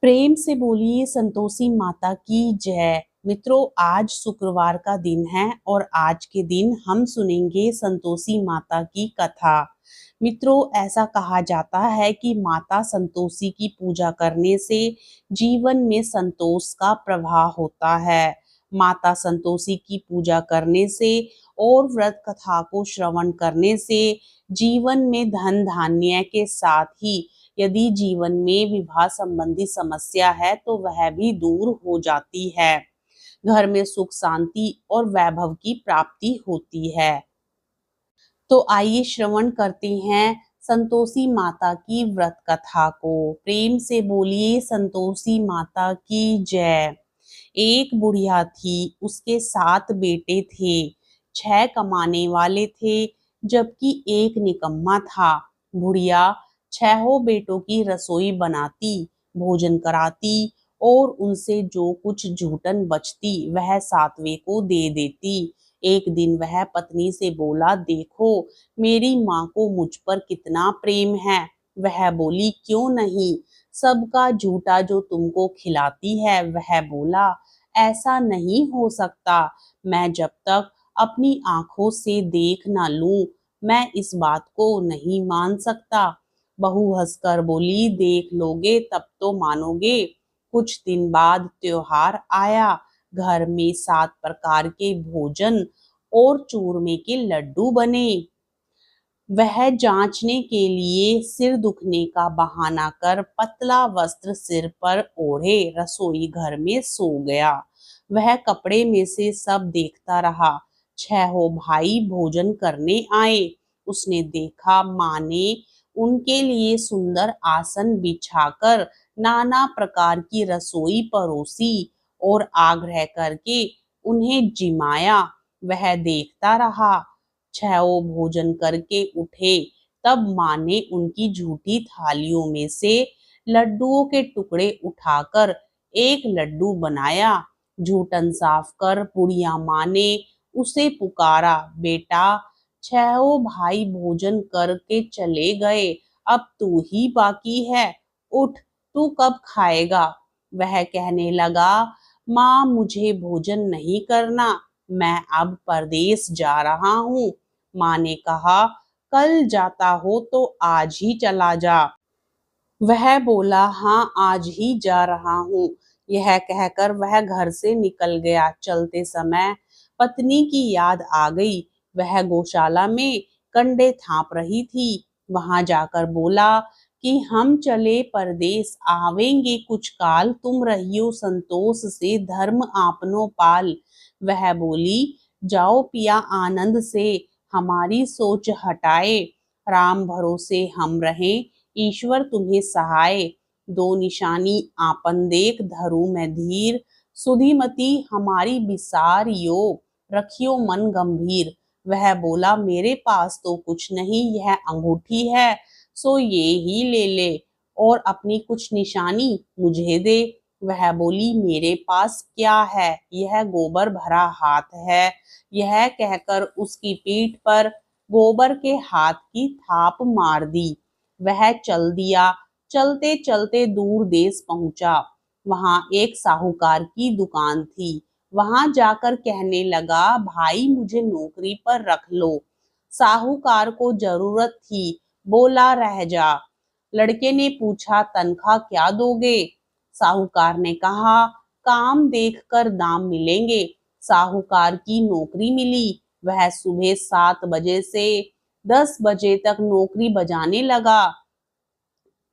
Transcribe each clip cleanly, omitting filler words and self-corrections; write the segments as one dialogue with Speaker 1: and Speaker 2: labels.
Speaker 1: प्रेम से बोलिए संतोषी माता की जय। मित्रों, आज शुक्रवार का दिन है और आज के दिन हम सुनेंगे संतोषी माता की कथा। मित्रों, ऐसा कहा जाता है कि माता संतोषी की पूजा करने से जीवन में संतोष का प्रवाह होता है। माता संतोषी की पूजा करने से और व्रत कथा को श्रवण करने से जीवन में धन धान्य के साथ ही यदि जीवन में विवाह संबंधी समस्या है तो वह भी दूर हो जाती है। घर में सुख शांति और वैभव की प्राप्ति होती है। तो आइए श्रवण करते हैं संतोषी माता की व्रत कथा को। प्रेम से बोलिए संतोषी माता की जय। एक बुढ़िया थी, उसके 7 बेटे थे। 6 कमाने वाले थे जबकि एक निकम्मा था। बुढ़िया 6 बेटों की रसोई बनाती, भोजन कराती और उनसे जो कुछ जूठन बचती वह 7वें को दे देती। एक दिन वह पत्नी से बोला, देखो मेरी माँ को मुझ पर कितना प्रेम है। वह बोली, क्यों नहीं, सबका झूठा जो तुमको खिलाती है। वह बोला, ऐसा नहीं हो सकता, मैं जब तक अपनी आंखों से देख ना लूं मैं इस बात को नहीं मान सकता। बहू हंसकर बोली, देख लोगे तब तो मानोगे। कुछ दिन बाद त्योहार आया। घर में 7 प्रकार के भोजन और चूरमे के लड्डू बने। वह जांचने के लिए सिर दुखने का बहाना कर पतला वस्त्र सिर पर ओढ़े रसोई घर में सो गया। वह कपड़े में से सब देखता रहा। 6 भाई भोजन करने आए। उसने देखा माँ ने उनके लिए सुंदर आसन बिछाकर नाना प्रकार की रसोई परोसी और आग्रह करके उन्हें जिमाया। वह देखता रहा। 6 भोजन करके उठे तब माँ ने उनकी झूठी थालियों में से लड्डुओं के टुकड़े उठाकर एक लड्डू बनाया। झूठन साफ कर बुढ़िया माँ ने उसे पुकारा, बेटा 6 भाई भोजन करके चले गए, अब तू ही बाकी है, उठ, तू कब खाएगा। वह कहने लगा, माँ मुझे भोजन नहीं करना, मैं अब परदेश जा रहा हूँ। माँ ने कहा, कल जाता हो तो आज ही चला जा। वह बोला, हाँ आज ही जा रहा हूँ। यह कहकर वह घर से निकल गया। चलते समय पत्नी की याद आ गई। वह गौशाला में कंडे थाप रही थी। वहां जाकर बोला कि हम चले परदेश आवेंगे कुछ काल, तुम रहियो संतोष से धर्म आपनो पाल। वह बोली, जाओ पिया आनंद से, हमारी सोच हटाए, राम भरोसे हम रहें, ईश्वर तुम्हें सहाय। दो निशानी आपन देख धरू मैं धीर, सुधीमती हमारी विसार योग, रखियो मन गंभीर। वह बोला, मेरे पास तो कुछ नहीं, यह अंगूठी है सो ये ही ले ले और अपनी कुछ निशानी मुझे दे। वह बोली, मेरे पास क्या है, यह गोबर भरा हाथ है। यह कहकर उसकी पीठ पर गोबर के हाथ की थाप मार दी। वह चल दिया। चलते चलते दूर देश पहुंचा। वहां एक साहूकार की दुकान थी। वहां जाकर कहने लगा, भाई मुझे नौकरी पर रख लो। साहूकार को जरूरत थी, बोला रह जा। लड़के ने पूछा, तनख्वाह क्या दोगे। साहूकार ने कहा, काम देखकर दाम मिलेंगे। साहूकार की नौकरी मिली। वह सुबह 7 बजे से 10 बजे तक नौकरी बजाने लगा।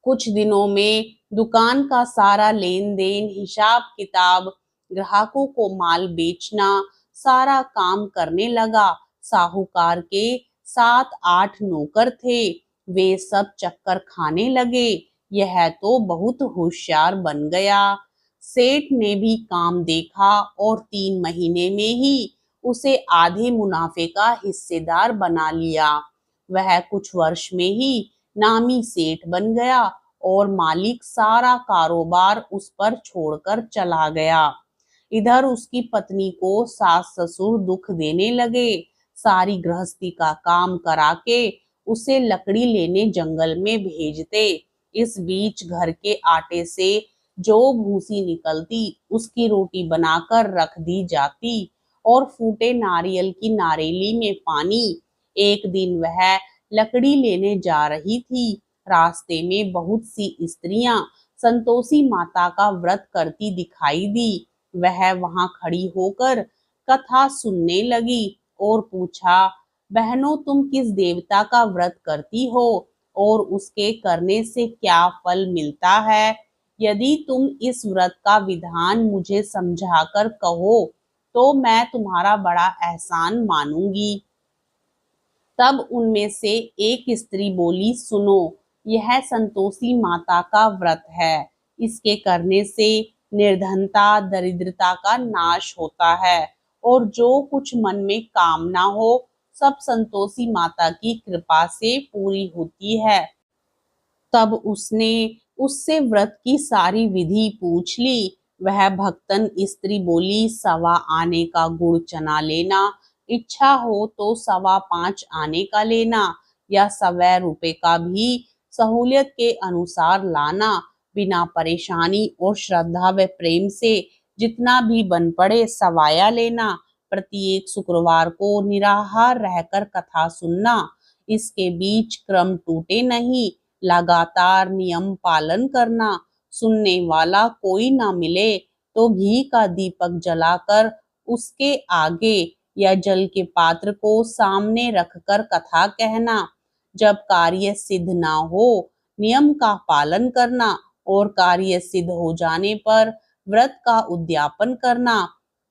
Speaker 1: कुछ दिनों में दुकान का सारा लेन देन, हिसाब किताब, ग्राहकों को माल बेचना, सारा काम करने लगा। साहूकार के 7-8 नौकर थे। वे सब चक्कर खाने लगे। यह तो बहुत होशियार बन गया। सेठ ने भी काम देखा और 3 महीने में ही उसे आधे मुनाफे का हिस्सेदार बना लिया। वह कुछ वर्ष में ही नामी सेठ बन गया और मालिक सारा कारोबार उस पर छोड़कर चला गया। इधर उसकी पत्नी को सास ससुर दुख देने लगे। सारी गृहस्थी का काम करा के उसे लकड़ी लेने जंगल में भेजते। इस बीच घर के आटे से जो भूसी निकलती उसकी रोटी बनाकर रख दी जाती और फूटे नारियल की नारेली में पानी। एक दिन वह लकड़ी लेने जा रही थी। रास्ते में बहुत सी स्त्रियां संतोषी माता का व्रत करती दिखाई दी। वह वहां खड़ी होकर कथा सुनने लगी और पूछा, बहनों, तुम किस देवता का व्रत करती हो और उसके करने से क्या फल मिलता है? यदि तुम इस व्रत का विधान मुझे समझाकर कहो तो मैं तुम्हारा बड़ा एहसान मानूंगी। तब उनमें से एक स्त्री बोली, सुनो, यह संतोषी माता का व्रत है। इसके करने से निर्धनता, दरिद्रता का नाश होता है और जो कुछ मन में कामना हो सब संतोषी माता की कृपा से पूरी होती है। तब उसने उससे व्रत की सारी विधि पूछ ली। वह भक्तन स्त्री बोली, सवा आने का गुड़ चना लेना, इच्छा हो तो 5.25 आने का लेना या 1.25 का भी सहूलियत के अनुसार लाना। बिना परेशानी और श्रद्धा व प्रेम से जितना भी बन पड़े सवाया लेना। प्रत्येक शुक्रवार को निराहार रहकर कथा सुनना। इसके बीच क्रम टूटे नहीं, लगातार नियम पालन करना। सुनने वाला कोई ना मिले तो घी का दीपक जलाकर उसके आगे या जल के पात्र को सामने रखकर कथा कहना। जब कार्य सिद्ध ना हो नियम का पालन करना और कार्य सिद्ध हो जाने पर व्रत का उद्यापन करना।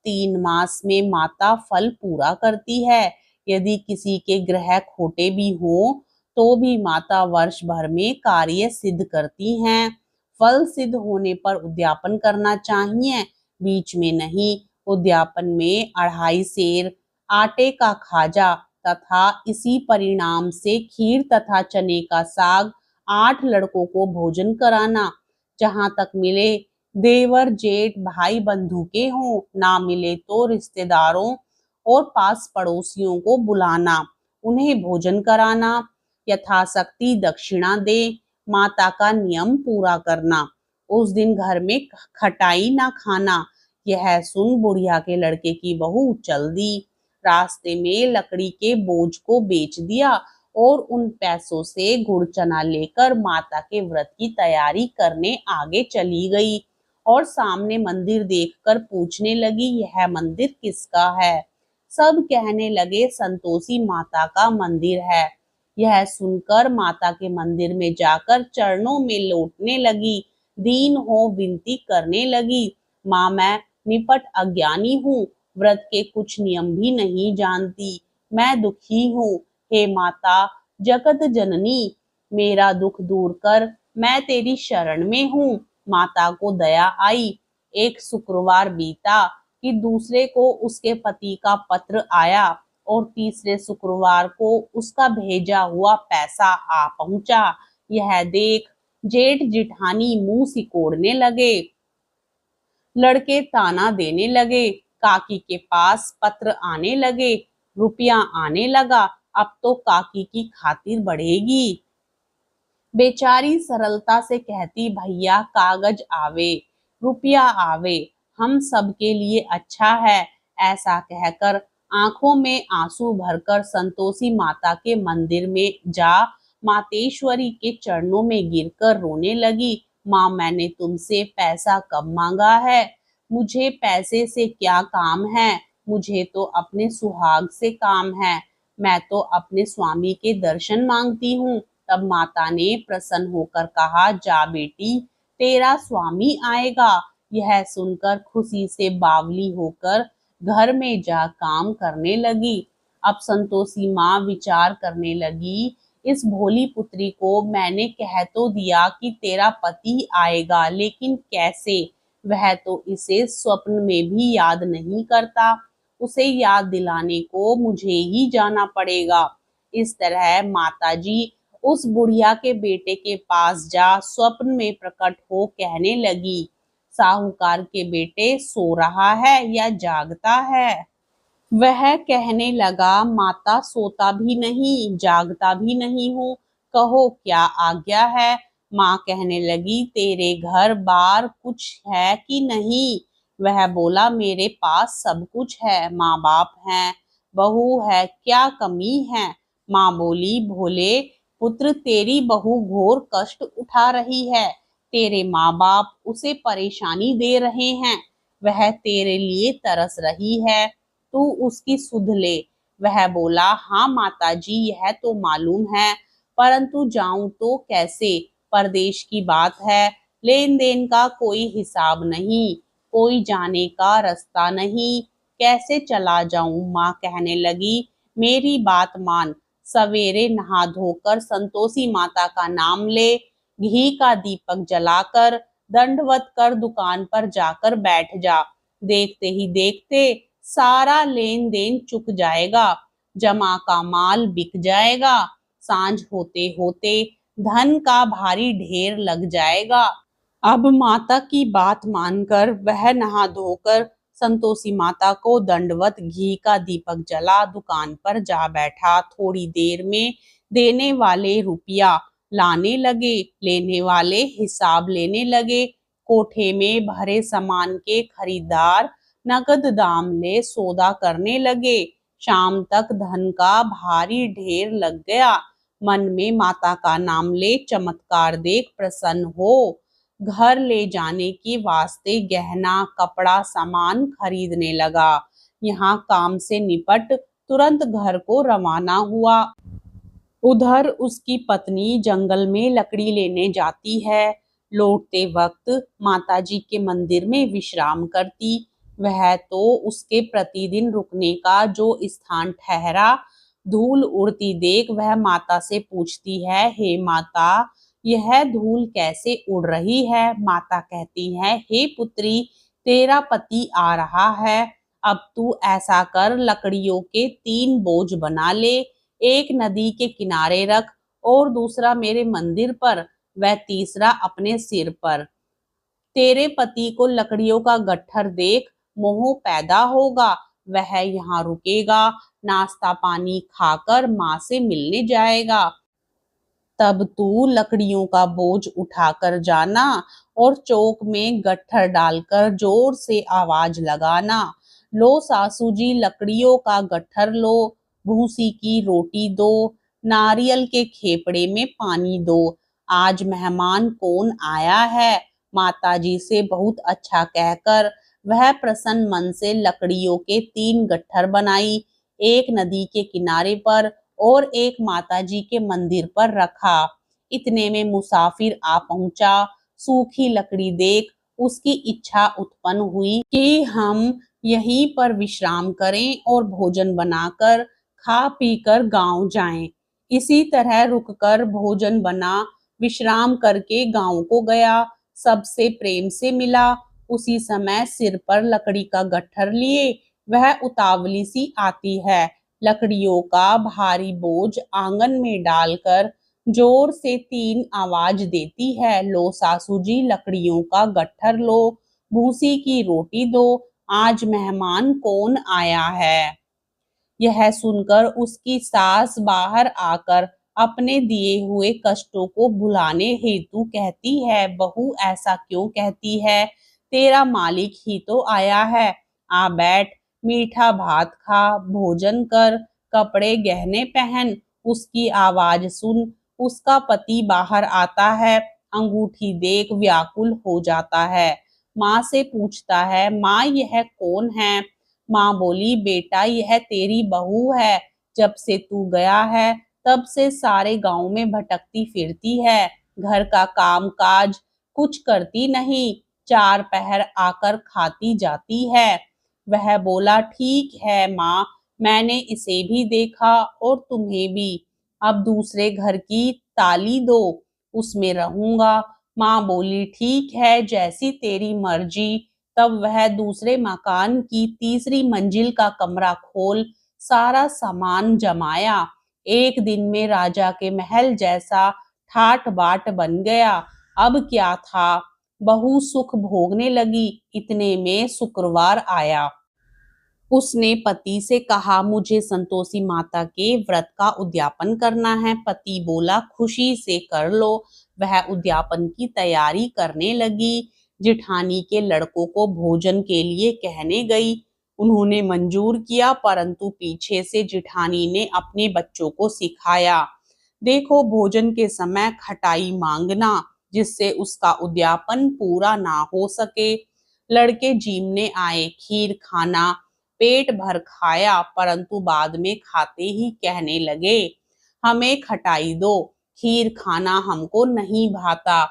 Speaker 1: 3 मास में माता फल पूरा करती है। यदि किसी के ग्रह खोटे भी हों तो भी माता वर्ष भर में कार्य सिद्ध करती हैं। फल सिद्ध होने पर उद्यापन करना चाहिए, बीच में नहीं। उद्यापन में 2.5 सेर आटे का खाजा तथा इसी परिणाम से खीर तथा चने का साग 8 लड़कों को भोजन कराना। जहां तक मिले देवर जेठ भाई बंधु के हों, ना मिले तो रिश्तेदारों और पास पड़ोसियों को बुलाना, उन्हें भोजन कराना। यथाशक्ति दक्षिणा दे, माता का नियम पूरा करना। उस दिन घर में खटाई ना खाना। यह सुन बुढ़िया के लड़के की बहू चल दी। रास्ते में लकड़ी के बोझ को बेच दिया और उन पैसों से गुड़ चना लेकर माता के व्रत की तैयारी करने आगे चली गई और सामने मंदिर देखकर पूछने लगी, यह मंदिर किसका है? सब कहने लगे, संतोषी माता का मंदिर है। यह सुनकर माता के मंदिर में जाकर चरणों में लौटने लगी, दीन हो विनती करने लगी, माँ, मैं निपट अज्ञानी हूँ, व्रत के कुछ नियम भी नहीं जानती, मैं दुखी हूँ। हे माता जगत जननी, मेरा दुख दूर कर, मैं तेरी शरण में हूँ। माता को दया आई। एक शुक्रवार बीता कि दूसरे को उसके पति का पत्र आया और तीसरे शुक्रवार को उसका भेजा हुआ पैसा आ पहुंचा। यह देख जेठ जिठानी मुंह सिकोड़ने लगे, लड़के ताना देने लगे, काकी के पास पत्र आने लगे, रुपया आने लगा, अब तो काकी की खातिर बढ़ेगी। बेचारी सरलता से कहती, भैया कागज आवे, रुपया आवे, हम सब के लिए अच्छा है। ऐसा कहकर आंखों में आंसू भरकर संतोषी माता के मंदिर में जा मातेश्वरी के चरणों में गिरकर रोने लगी। माँ, मैंने तुमसे पैसा कब मांगा है? मुझे पैसे से क्या काम है? मुझे तो अपने सुहाग से काम है। मैं तो अपने स्वामी के दर्शन मांगती हूँ। तब माता ने प्रसन्न होकर कहा, जा बेटी, तेरा स्वामी आएगा। यह सुनकर खुशी से बावली होकर घर में जा काम करने लगी। अब संतोषी माँ विचार करने लगी, इस भोली पुत्री को मैंने कह तो दिया कि तेरा पति आएगा, लेकिन कैसे? वह तो इसे स्वप्न में भी याद नहीं करता। उसे याद दिलाने को मुझे ही जाना पड़ेगा। इस तरह माताजी उस बुढ़िया के बेटे के पास जा स्वप्न में प्रकट हो कहने लगी, साहूकार के बेटे सो रहा है या जागता है? वह कहने लगा, माता सोता भी नहीं जागता भी नहीं हूँ, कहो क्या आज्ञा है? माँ कहने लगी, तेरे घर बार कुछ है कि नहीं? वह बोला, मेरे पास सब कुछ है, माँ बाप हैं, बहू है, क्या कमी है? माँ बोली, भोले पुत्र, तेरी बहू घोर कष्ट उठा रही है, तेरे माँ बाप उसे परेशानी दे रहे हैं, वह तेरे लिए तरस रही है, तू उसकी सुध ले। वह बोला, हाँ माताजी, यह तो मालूम है, परंतु जाऊं तो कैसे? परदेश की बात है, लेन देन का कोई हिसाब नहीं, कोई जाने का रास्ता नहीं, कैसे चला जाऊं? माँ कहने लगी, मेरी बात मान, सवेरे नहा धोकर संतोषी माता का नाम ले, घी का दीपक जलाकर दंडवत कर दुकान पर जाकर बैठ जा, देखते ही देखते सारा लेन देन चुक जाएगा, जमा का माल बिक जाएगा, सांझ होते होते धन का भारी ढेर लग जाएगा। अब माता की बात मानकर वह नहा धोकर संतोषी माता को दंडवत घी का दीपक जला दुकान पर जा बैठा। थोड़ी देर में देने वाले रुपया लाने लगे, लेने वाले हिसाब लेने लगे। कोठे में भरे सामान के खरीदार नगद दाम ले सौदा करने लगे। शाम तक धन का भारी ढेर लग गया। मन में माता का नाम ले चमत्कार देख प्रसन्न हो घर ले जाने के वास्ते गहना कपड़ा सामान खरीदने लगा। यहाँ काम से निपट तुरंत घर को रवाना हुआ। उधर उसकी पत्नी जंगल में लकड़ी लेने जाती है। लौटते वक्त माताजी के मंदिर में विश्राम करती। वह तो उसके प्रतिदिन रुकने का जो स्थान ठहरा। धूल उड़ती देख वह माता से पूछती है, हे माता, यह धूल कैसे उड़ रही है? माता कहती है, हे पुत्री, तेरा पति आ रहा है, अब तू ऐसा कर, लकड़ियों के 3 बोझ बना ले, एक नदी के किनारे रख और दूसरा मेरे मंदिर पर, वह तीसरा अपने सिर पर। तेरे पति को लकड़ियों का गट्ठर देख मोह पैदा होगा, वह यहाँ रुकेगा, नाश्ता पानी खाकर माँ से मिलने जाएगा। तब तू लकड़ियों का बोझ उठाकर जाना और चौक में गट्ठर डालकर जोर से आवाज लगाना, लो सासू जी लकड़ियों का गट्ठर लो, भूसी की रोटी दो, नारियल के खेपड़े में पानी दो, आज मेहमान कौन आया है? माताजी से बहुत अच्छा कहकर वह प्रसन्न मन से लकड़ियों के 3 गट्ठर बनाई, एक नदी के किनारे पर और एक माताजी के मंदिर पर रखा। इतने में मुसाफिर आ पहुंचा। सूखी लकड़ी देख उसकी इच्छा उत्पन्न हुई कि हम यहीं पर विश्राम करें और भोजन बनाकर खा पीकर गांव जाएं। इसी तरह रुककर भोजन बना, विश्राम करके गांव को गया, सबसे प्रेम से मिला। उसी समय सिर पर लकड़ी का गट्ठर लिए वह उतावली सी आती है। लकड़ियों का भारी बोझ आंगन में डालकर जोर से 3 आवाज देती है, लो सासू जी लकड़ियों का गट्ठर लो, भूसी की रोटी दो, आज मेहमान कौन आया है? यह सुनकर उसकी सास बाहर आकर अपने दिए हुए कष्टों को भुलाने हेतु कहती है, बहू ऐसा क्यों कहती है? तेरा मालिक ही तो आया है, आ बैठ, मीठा भात खा, भोजन कर, कपड़े गहने पहन। उसकी आवाज सुन उसका पति बाहर आता है, अंगूठी देख व्याकुल हो जाता है। माँ से पूछता है, माँ यह कौन है? माँ बोली, बेटा यह तेरी बहू है, जब से तू गया है तब से सारे गांव में भटकती फिरती है, घर का काम काज कुछ करती नहीं, 4 पहर आकर खाती जाती है। वह बोला, ठीक है माँ, मैंने इसे भी देखा और तुम्हें भी, अब दूसरे घर की ताली दो, उसमें रहूंगा। माँ बोली, ठीक है, जैसी तेरी मर्जी। तब वह दूसरे मकान की तीसरी मंजिल का कमरा खोल सारा सामान जमाया। एक दिन में राजा के महल जैसा ठाट बाट बन गया। अब क्या था, बहू सुख भोगने लगी। इतने में शुक्रवार आया। उसने पति से कहा, मुझे संतोषी माता के व्रत का उद्यापन करना है। पति बोला, खुशी से कर लो। वह उद्यापन की तैयारी करने लगी। जेठानी के लड़कों को भोजन के लिए कहने गई। उन्होंने मंजूर किया, परंतु पीछे से जेठानी ने अपने बच्चों को सिखाया, देखो भोजन के समय खटाई मांगना, जिससे उसका उद्यापन पूरा ना हो सके। लड़के जीमने आए, खीर खाना पेट भर खाया, परंतु बाद में खाते ही कहने लगे, हमें खटाई दो, खीर खाना हमको नहीं भाता,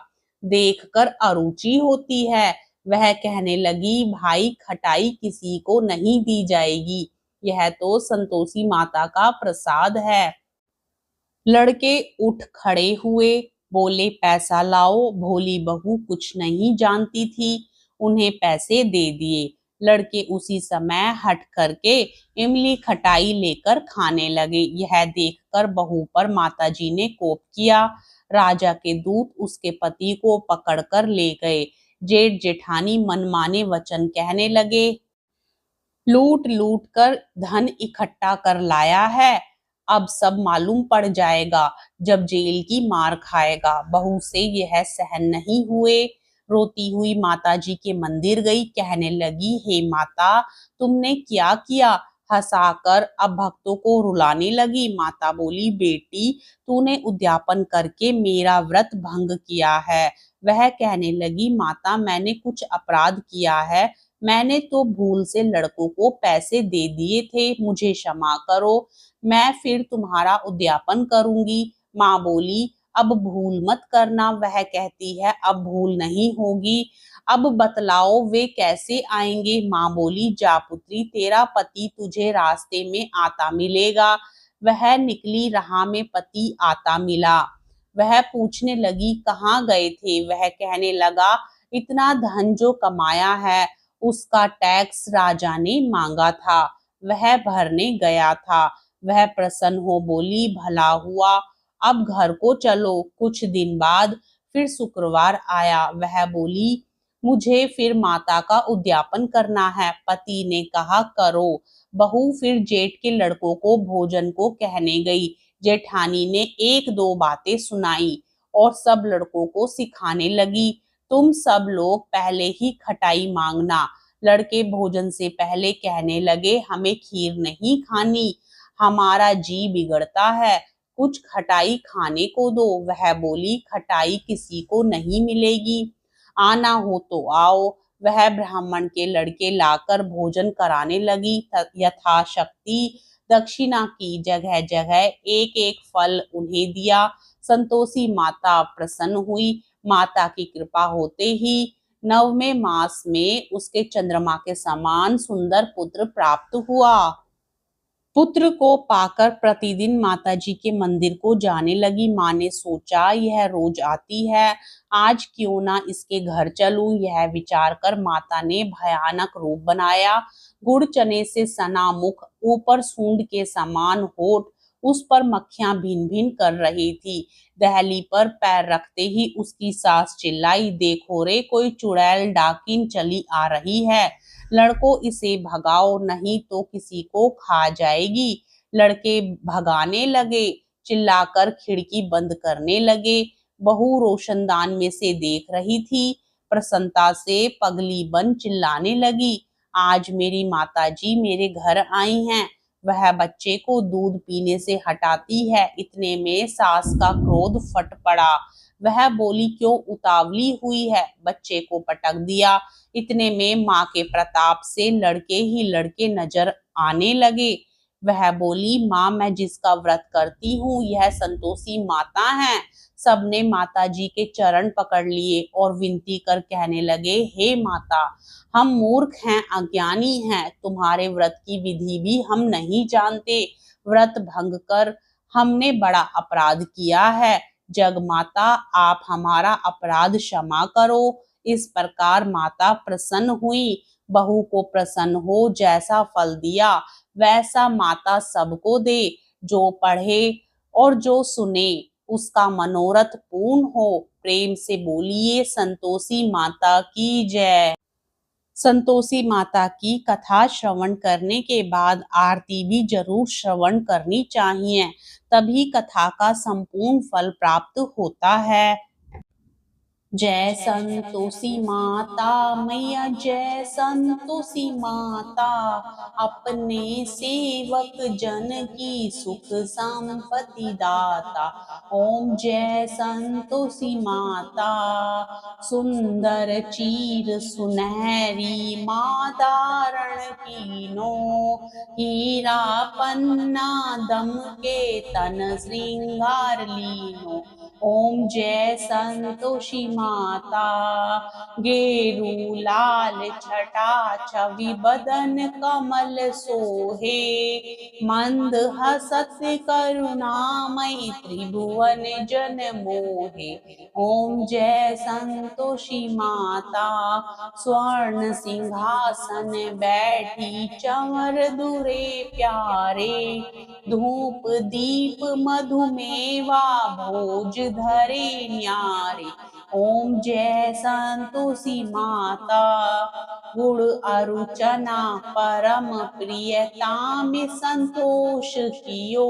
Speaker 1: देखकर अरुचि होती है। वह कहने लगी, भाई खटाई किसी को नहीं दी जाएगी, यह तो संतोषी माता का प्रसाद है। लड़के उठ खड़े हुए, बोले, पैसा लाओ। भोली बहू कुछ नहीं जानती थी, उन्हें पैसे दे दिए। लड़के उसी समय हट करके इमली खटाई लेकर खाने लगे। यह देखकर बहू पर माताजी ने कोप किया। राजा के दूत उसके पति को पकड़कर ले गए। जेठ जेठानी मनमाने वचन कहने लगे, लूट लूट कर धन इकट्ठा कर लाया है, अब सब मालूम पड़ जाएगा जब जेल की मार खाएगा। बहू से यह सहन नहीं हुए, रोती हुई माताजी के मंदिर गई, कहने लगी, हे माता, तुमने क्या किया? हंसाकर अब भक्तों को रुलाने लगी। माता बोली, बेटी, तूने उद्यापन करके मेरा व्रत भंग किया है। वह कहने लगी, माता, मैंने कुछ अपराध किया है, मैंने तो भूल से लड़कों को पैसे दे दिए थे, मुझे क्षमा करो, मैं फिर तुम्हारा उद्यापन करूंगी। माँ बोली, अब भूल मत करना। वह कहती है, अब भूल नहीं होगी, अब बतलाओ वे कैसे आएंगे? माँ बोली, जा पुत्री, तेरा पति तुझे रास्ते में आता मिलेगा। वह निकली, राह में पति आता मिला। वह पूछने लगी, कहाँ गए थे? वह कहने लगा, इतना धन जो कमाया है उसका टैक्स राजा ने मांगा था, वह भरने गया था। वह प्रसन्न हो बोली, भला हुआ, अब घर को चलो। कुछ दिन बाद फिर शुक्रवार आया। वह बोली, मुझे फिर माता का उद्यापन करना है। पति ने कहा, करो। बहू फिर जेठ के लड़कों को भोजन को कहने गई। जेठानी ने एक दो बातें सुनाई और सब लड़कों को सिखाने लगी, तुम सब लोग पहले ही खटाई मांगना। लड़के भोजन से पहले कहने लगे, हमें खीर नहीं खानी, हमारा जी बिगड़ता है, कुछ खटाई खाने को दो। वह बोली, खटाई किसी को नहीं मिलेगी, आना हो तो आओ। वह ब्राह्मण के लड़के लाकर भोजन कराने लगी। यथाशक्ति दक्षिणा की, जगह जगह एक एक फल उन्हें दिया। संतोषी माता प्रसन्न हुई। माता की कृपा होते ही 9वें मास में उसके चंद्रमा के समान सुंदर पुत्र प्राप्त हुआ। पुत्र को पाकर प्रतिदिन माताजी के मंदिर को जाने लगी। माँ ने सोचा, यह रोज आती है, आज क्यों ना इसके घर चलूं। यह विचार कर माता ने भयानक रूप बनाया। गुड़ चने से सना मुख, ऊपर सूंड के समान होठ, उस पर मक्खियां भिन भिन कर रही थी। दहली पर पैर रखते ही उसकी सास चिल्लाई, देखो रे, कोई चुड़ैल डाकिन चली आ रही है, लड़कों इसे भगाओ, नहीं तो किसी को खा जाएगी। लड़के भगाने लगे, चिल्लाकर खिड़की बंद करने लगे। बहू रोशनदान में से देख रही थी, प्रसन्नता से पगली बन चिल्लाने लगी, आज मेरी माताजी मेरे घर आई हैं। वह बच्चे को दूध पीने से हटाती है, इतने में सास का क्रोध फट पड़ा। वह बोली, क्यों उतावली हुई है? बच्चे को पटक दिया। इतने में माँ के प्रताप से लड़के ही लड़के नजर आने लगे। वह बोली, माँ, मैं जिसका व्रत करती हूँ यह संतोषी माता है। सबने माता जी के चरण पकड़ लिए और विनती कर कहने लगे, हे माता, हम मूर्ख हैं, अज्ञानी हैं, तुम्हारे व्रत की विधि भी हम नहीं जानते, व्रत भंग कर हमने बड़ा अपराध किया है, जग माता आप हमारा अपराध क्षमा करो। इस प्रकार माता प्रसन्न हुई। बहू को प्रसन्न हो, जैसा फल दिया वैसा माता सबको दे, जो पढ़े और जो सुने उसका मनोरथ पूर्ण हो। प्रेम से बोलिए, संतोषी माता की जय। संतोषी माता की कथा श्रवण करने के बाद आरती भी जरूर श्रवण करनी चाहिए, तभी कथा का संपूर्ण फल प्राप्त होता है। जय संतोषी माता मैया, जय संतोषी माता, अपने सेवक जन की सुख संपत्ति दाता। ओम जय संतोषी माता। सुंदर चीर सुनहरी माँ धारण कीनो, हीरा पन्ना दम के तन श्रृंगार लीनो। ओम जय संतोषी माता। गेरू लाल छटा छवि बदन कमल सोहे, मंद हसत करुणामयी त्रिभुवन जन मोहे। ओम जय संतोषी माता। स्वर्ण सिंहासन बैठी चंवर दुरे प्यारे, धूप दीप मधुमेवा भोज धरे न्यारे। ओम जय संतोषी माता। गुड़ अरुचना परम प्रियता में संतोष कियो,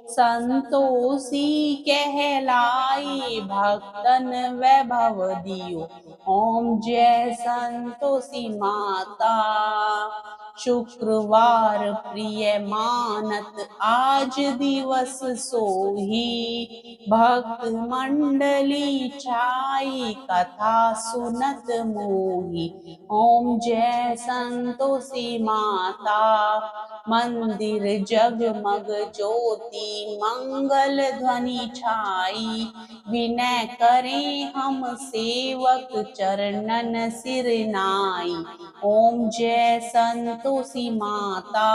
Speaker 1: संतोषी कहलाए भक्तन वैभव दियो। ओम जय संतोषी माता। शुक्रवार प्रिय मानत आज दिवस सोही, भक्त मंडली छाई कथा सुनत मोही। ओम जय संतोषी माता। मंदिर जगमग ज्योति मंगल ध्वनि छाई, विनय करें हम सेवक चरणन सिर नाई। ओम जय संतोषी माता।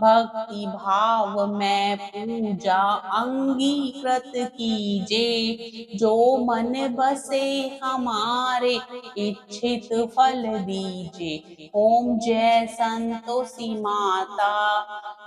Speaker 1: भक्ति भाव में पूजा अंगीकृत कीजे, जो मन बसे हमारे इच्छित फल दीजे। ओम जय संतोषी माता।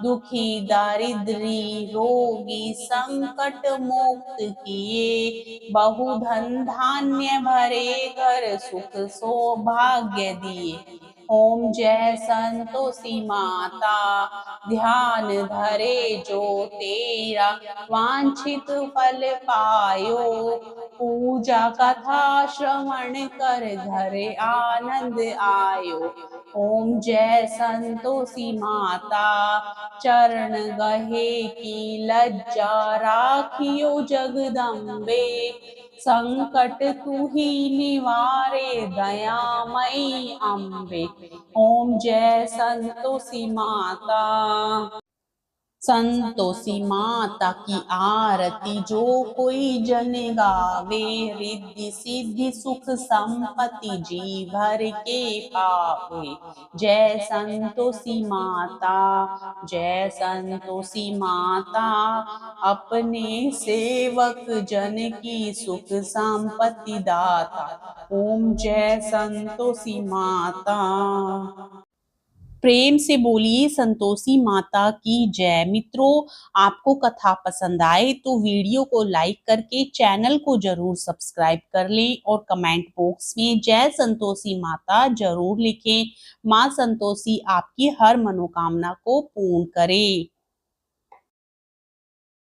Speaker 1: दुखी दारिद्री रोगी संकट मुक्त किए, बहुधन धान्य भरे घर सुख सौभाग्य दिए। ओम जय संतोषी माता। ध्यान धरे जो तेरा वांछित फल पायो, पूजा कथा श्रवण कर घर आनंद आयो। ओम जय संतोषी माता। चरण गहे की लज्जा राखियो जगदम्बे, संकट तू ही निवारे दयामयी अम्बे। ओम जय संतोषी माता। संतोषी माता की आरती जो कोई जन गावे, रिद्धि सिद्धि सुख संपत्ति जी भर के पावे। जय संतोषी माता। जय संतोषी माता, अपने सेवक जन की सुख संपत्ति दाता। ओम जय संतोषी माता। प्रेम से बोलिए संतोषी माता की जय। मित्रों, आपको कथा पसंद आए तो वीडियो को लाइक करके चैनल को जरूर सब्सक्राइब कर लें और कमेंट बॉक्स में जय संतोषी माता जरूर लिखें। माँ संतोषी आपकी हर मनोकामना को पूर्ण करे।